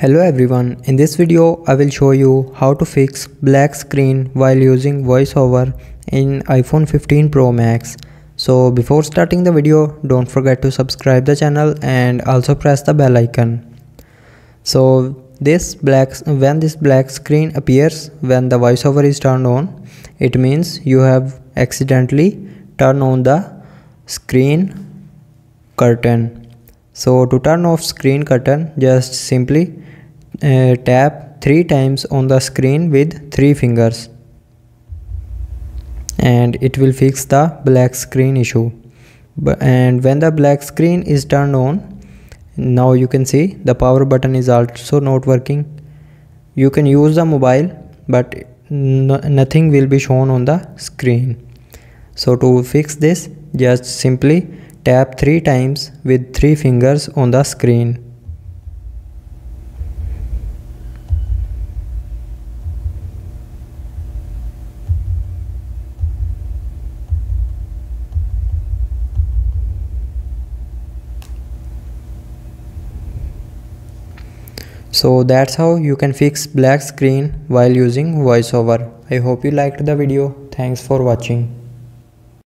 Hello everyone, in this video I will show you how to fix black screen while using VoiceOver in iPhone 15 Pro Max. So before starting the video, don't forget to subscribe the channel and also press the bell icon. So when this black screen appears when the VoiceOver is turned on, it means you have accidentally turned on the screen curtain. So to turn off screen curtain, just simply tap 3 times on the screen with 3 fingers and it will fix the black screen issue. And when the black screen is turned on, now you can see the power button is also not working. You can use the mobile but nothing will be shown on the screen. So to fix this, just simply tap 3 times with 3 fingers on the screen. So that's how you can fix black screen while using VoiceOver. I hope you liked the video. Thanks for watching.